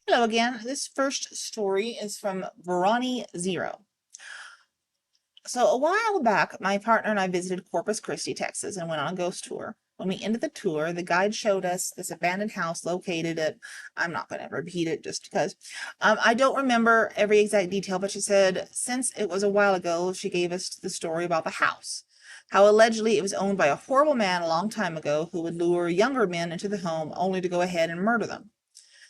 Hello again. This first story is from Veroni Zero. So a while back, my partner and I visited Corpus Christi, Texas, and went on a ghost tour. When we ended the tour, the guide showed us this abandoned house located at, I'm not going to repeat it just because. I don't remember every exact detail, but she said since it was a while ago, she gave us the story about the house. How allegedly it was owned by a horrible man a long time ago who would lure younger men into the home only to go ahead and murder them.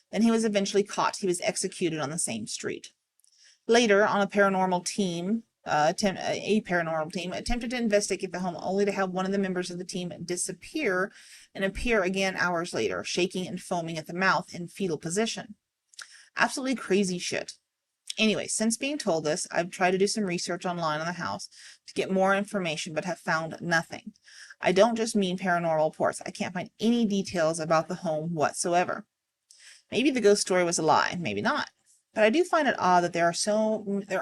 Then he was eventually caught. He was executed on the same street. Later, on a paranormal team attempted to investigate the home only to have one of the members of the team disappear and appear again hours later, shaking and foaming at the mouth in fetal position. Absolutely crazy shit. Anyway, since being told this, I've tried to do some research online on the house to get more information, but have found nothing. I don't just mean paranormal reports. I can't find any details about the home whatsoever. Maybe the ghost story was a lie, maybe not. But I do find it odd that there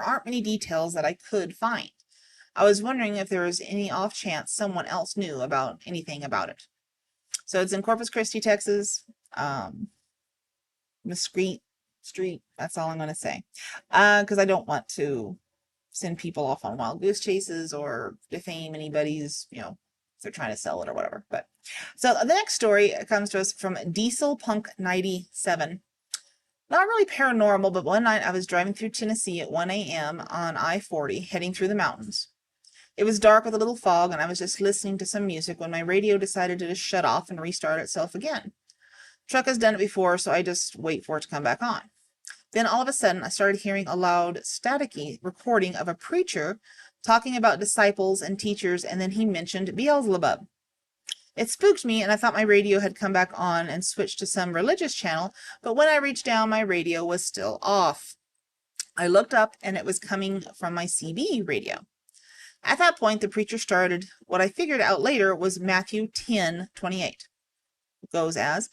aren't many details that I could find. I was wondering if there was any off chance someone else knew about anything about it. So it's in Corpus Christi, Texas. Mesquite Street. That's all I'm going to say. Because I don't want to send people off on wild goose chases or defame anybody's, if they're trying to sell it or whatever. But so the next story comes to us from Diesel Punk 97. Not really paranormal, but one night I was driving through Tennessee at 1 a.m. on I-40, heading through the mountains. It was dark with a little fog, and I was just listening to some music when my radio decided to just shut off and restart itself again. Truck has done it before, so I just wait for it to come back on. Then all of a sudden, I started hearing a loud, staticky recording of a preacher talking about disciples and teachers, and then he mentioned Beelzebub. It spooked me, and I thought my radio had come back on and switched to some religious channel, but when I reached down, my radio was still off. I looked up, and it was coming from my CB radio. At that point, the preacher started what I figured out later was Matthew 10:28. It goes as,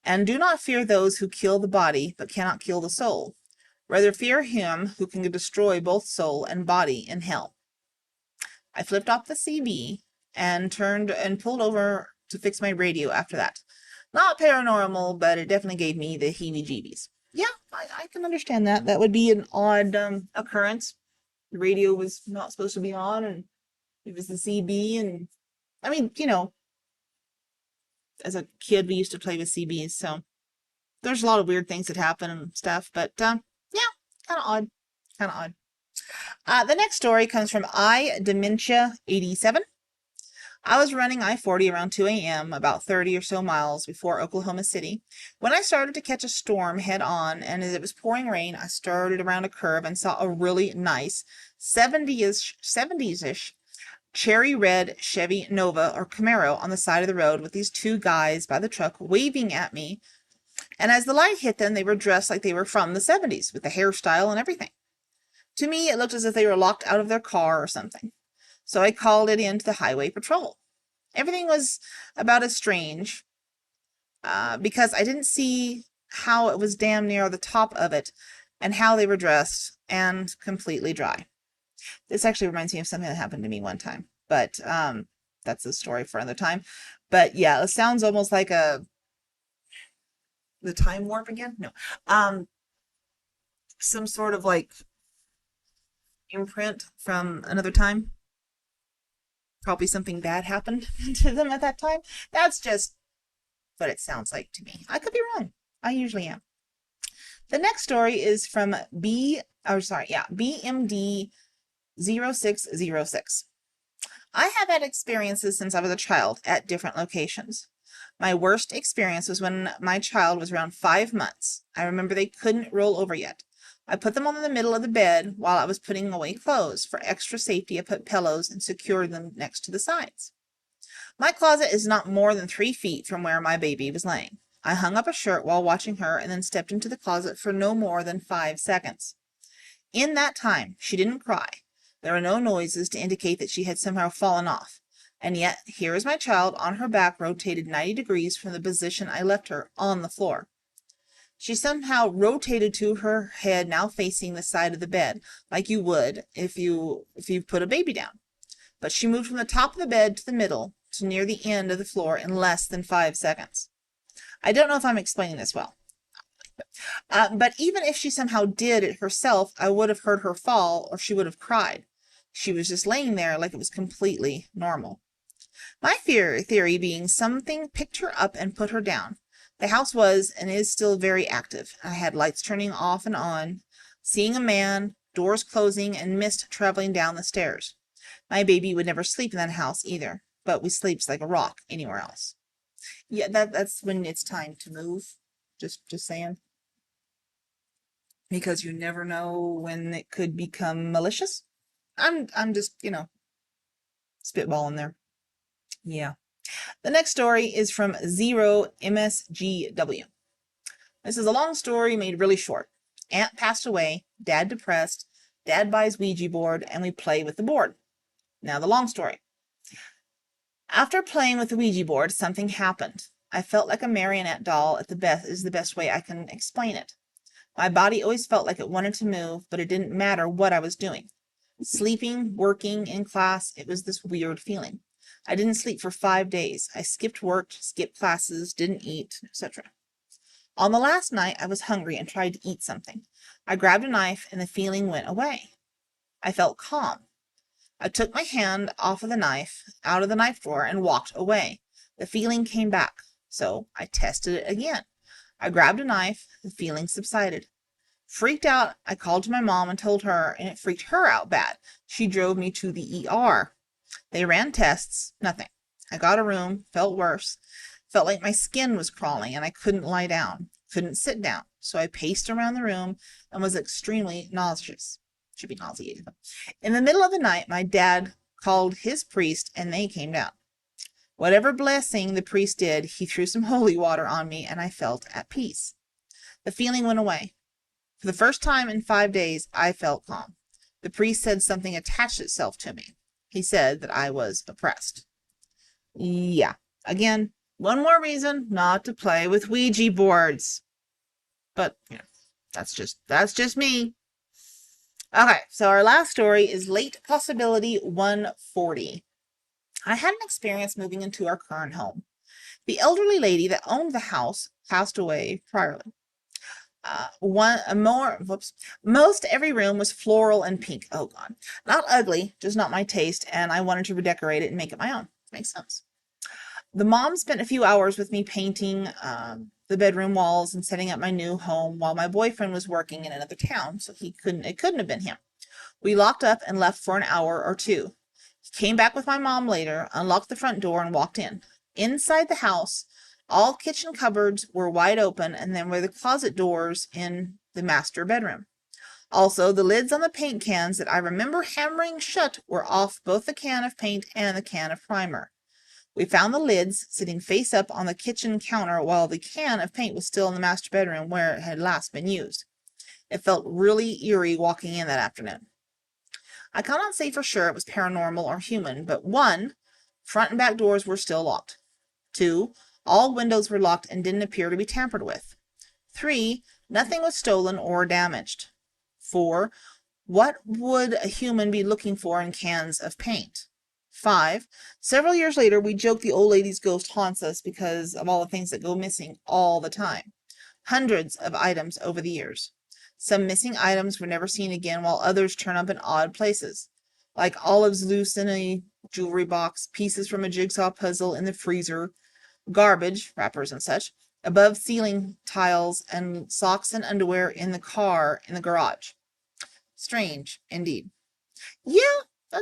"And do not fear those who kill the body, but cannot kill the soul. Rather fear him who can destroy both soul and body in hell." I flipped off the CB and turned and pulled over to fix my radio after that. Not paranormal, but it definitely gave me the heebie-jeebies. Yeah, I can understand that. That would be an odd occurrence. The radio was not supposed to be on, and it was the CB, and I mean, as a kid, we used to play with CBs, so there's a lot of weird things that happen and stuff, but yeah, kind of odd. Kind of odd. The next story comes from iDementia87. I was running I-40 around 2 a.m., about 30 or so miles before Oklahoma City, when I started to catch a storm head on, and as it was pouring rain, I started around a curve and saw a really nice 70s-ish cherry red Chevy Nova or Camaro on the side of the road with these two guys by the truck waving at me. And as the light hit them, they were dressed like they were from the 70s with the hairstyle and everything. To me, it looked as if they were locked out of their car or something. So I called it in to the highway patrol. Everything was about as strange because I didn't see how it was damn near the top of it and how they were dressed and completely dry. This actually reminds me of something that happened to me one time, but that's a story for another time. But yeah, it sounds almost like the time warp again. No, some sort of like imprint from another time. Probably something bad happened to them at that time. That's just what it sounds like to me. I could be wrong. I usually am. The next story is from BMD 0606. I have had experiences since I was a child at different locations. My worst experience was when my child was around 5 months. I remember they couldn't roll over yet. I put them on the middle of the bed while I was putting away clothes. For extra safety, I put pillows and secured them next to the sides. My closet is not more than 3 feet from where my baby was laying. I hung up a shirt while watching her and then stepped into the closet for no more than 5 seconds. In that time, she didn't cry. There were no noises to indicate that she had somehow fallen off. And yet, here is my child on her back, rotated 90 degrees from the position I left her on the floor. She somehow rotated to her head, now facing the side of the bed, like you would if you put a baby down. But she moved from the top of the bed to the middle to near the end of the floor in less than 5 seconds. I don't know if I'm explaining this well. But even if she somehow did it herself, I would have heard her fall or she would have cried. She was just laying there like it was completely normal. My theory being something picked her up and put her down. The house was and is still very active. I had lights turning off and on, seeing a man, doors closing, and mist traveling down the stairs. My baby would never sleep in that house either, but we sleeps like a rock anywhere else. Yeah, that's when it's time to move. Just saying. Because you never know when it could become malicious. I'm just, spitballing there. Yeah. The next story is from Zero MSGW. This is a long story made really short. Aunt passed away, dad depressed, dad buys Ouija board, and we play with the board. Now the long story. After playing with the Ouija board, something happened. I felt like a marionette doll at the best is the best way I can explain it. My body always felt like it wanted to move, but it didn't matter what I was doing. Sleeping, working, in class, it was this weird feeling. I didn't sleep for 5 days. I skipped work, skipped classes, didn't eat, etc. On the last night, I was hungry and tried to eat something. I grabbed a knife and the feeling went away. I felt calm. I took my hand off of the knife, out of the knife drawer, and walked away. The feeling came back, so I tested it again. I grabbed a knife, the feeling subsided. Freaked out, I called to my mom and told her, and it freaked her out bad. She drove me to the ER. They ran tests, nothing. I got a room, felt worse. Felt like my skin was crawling and I couldn't lie down, couldn't sit down. So I paced around the room and was extremely nauseous. Should be nauseated. In the middle of the night, my dad called his priest and they came down. Whatever blessing the priest did, he threw some holy water on me and I felt at peace. The feeling went away. For the first time in 5 days, I felt calm. The priest said something attached itself to me. He said that I was oppressed. Yeah. Again, one more reason not to play with Ouija boards. But, that's just me. Okay, so our last story is Late Possibility 140. I had an experience moving into our current home. The elderly lady that owned the house passed away priorly. Most every room was floral and pink. Oh God, not ugly, just not my taste, and I wanted to redecorate it and make it my own. Makes sense. The mom spent a few hours with me painting the bedroom walls and setting up my new home while my boyfriend was working in another town, so it couldn't have been him. We locked up and left for an hour or two. He came back with my mom later, unlocked the front door, and walked in. Inside the house, all kitchen cupboards were wide open, and then were the closet doors in the master bedroom. Also, the lids on the paint cans that I remember hammering shut were off both the can of paint and the can of primer. We found the lids sitting face up on the kitchen counter while the can of paint was still in the master bedroom where it had last been used. It felt really eerie walking in that afternoon. I cannot say for sure it was paranormal or human, but 1, front and back doors were still locked. 2, all windows were locked and didn't appear to be tampered with. 3, nothing was stolen or damaged. 4, what would a human be looking for in cans of paint? 5, several years later, we joke the old lady's ghost haunts us because of all the things that go missing all the time. Hundreds of items over the years. Some missing items were never seen again, while others turn up in odd places, like olives loose in a jewelry box, pieces from a jigsaw puzzle in the freezer, garbage, wrappers and such, above ceiling tiles, and socks and underwear in the car in the garage. Strange, indeed. Yeah,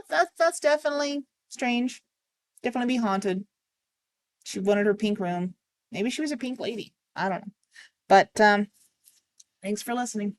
that's definitely strange. Definitely be haunted. She wanted her pink room. Maybe she was a pink lady. I don't know. But thanks for listening.